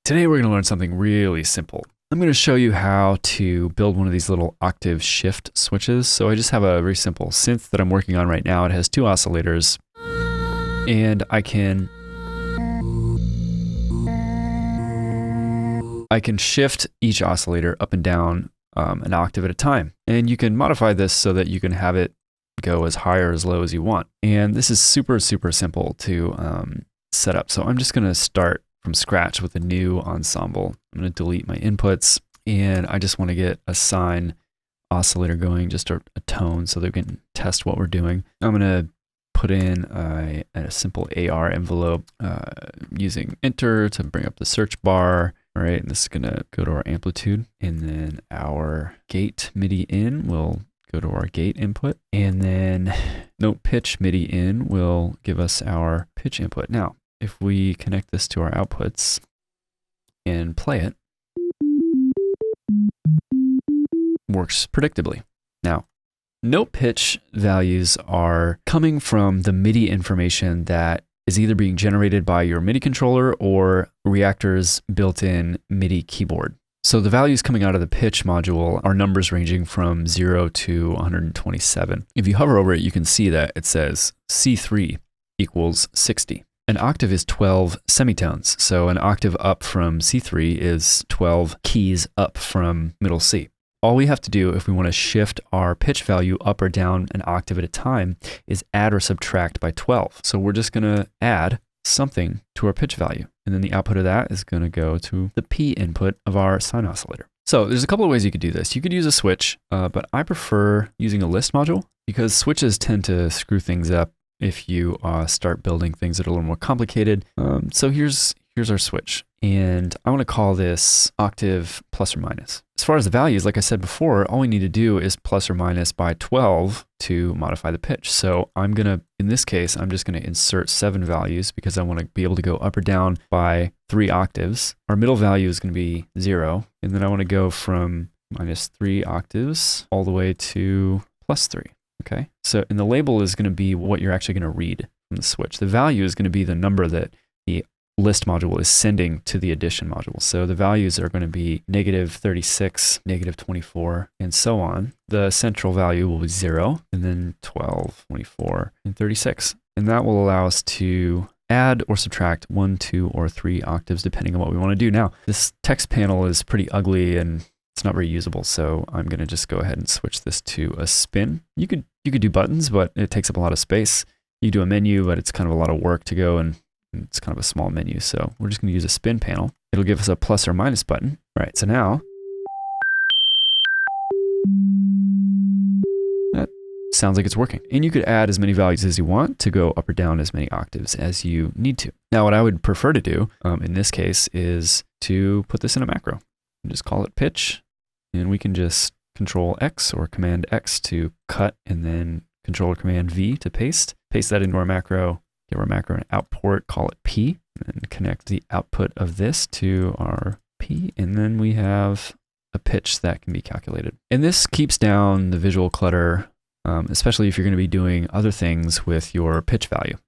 Today we're going to learn something really simple. I'm going to show you how to build one of these little octave shift switches. So I just have a very simple synth that I'm working on right now. It has two oscillators, and I can shift each oscillator up and down an octave at a time. And you can modify this so that you can have it go as high or as low as you want. And this is super, super simple to set up. So I'm just going to start from scratch with a new ensemble. I'm going to delete my inputs, and I just want to get a sine oscillator going, just a tone, so that we can test what we're doing. I'm going to put in a simple AR envelope using enter to bring up the search bar. All right, and this is going to go to our amplitude, and then our gate MIDI in will go to our gate input, and then note pitch MIDI in will give us our pitch input. Now, if we connect this to our outputs and play it, works predictably. Now, note pitch values are coming from the MIDI information that is either being generated by your MIDI controller or Reaktor's built-in MIDI keyboard. So the values coming out of the pitch module are numbers ranging from 0 to 127. If you hover over it, you can see that it says C3 equals 60. An octave is 12 semitones, so an octave up from C3 is 12 keys up from middle C. All we have to do if we want to shift our pitch value up or down an octave at a time is add or subtract by 12. So we're just going to add something to our pitch value, and then the output of that is going to go to the P input of our sine oscillator. So there's a couple of ways you could do this. You could use a switch, but I prefer using a list module because switches tend to screw things up if you start building things that are a little more complicated. So here's our switch, and I want to call this octave plus or minus. As far as the values, like I said before, all we need to do is plus or minus by 12 to modify the pitch. So in this case, I'm just going to insert 7 values because I want to be able to go up or down by 3 octaves. Our middle value is going to be 0, and then I want to go from minus 3 octaves all the way to plus 3. Okay, so and the label is going to be what you're actually going to read from the switch. The value is going to be the number that the list module is sending to the addition module. So the values are going to be negative 36, negative 24, and so on. The central value will be 0, and then 12, 24, and 36. And that will allow us to add or subtract 1, 2, or 3 octaves, depending on what we want to do. Now, this text panel is pretty ugly and it's not very usable, so I'm going to just go ahead and switch this to a spin. You could do buttons, but it takes up a lot of space. You do a menu, but it's kind of a lot of work to go, and it's kind of a small menu. So we're just going to use a spin panel. It'll give us a plus or minus button. All right, so now that sounds like it's working. And you could add as many values as you want to go up or down as many octaves as you need to. Now, what I would prefer to do in this case is to put this in a macro and just call it pitch. And we can just Control X or Command X to cut, and then Control or Command V to paste. Paste that into our macro, give our macro an out port, call it P, and then connect the output of this to our P, and then we have a pitch that can be calculated. And this keeps down the visual clutter, especially if you're going to be doing other things with your pitch value.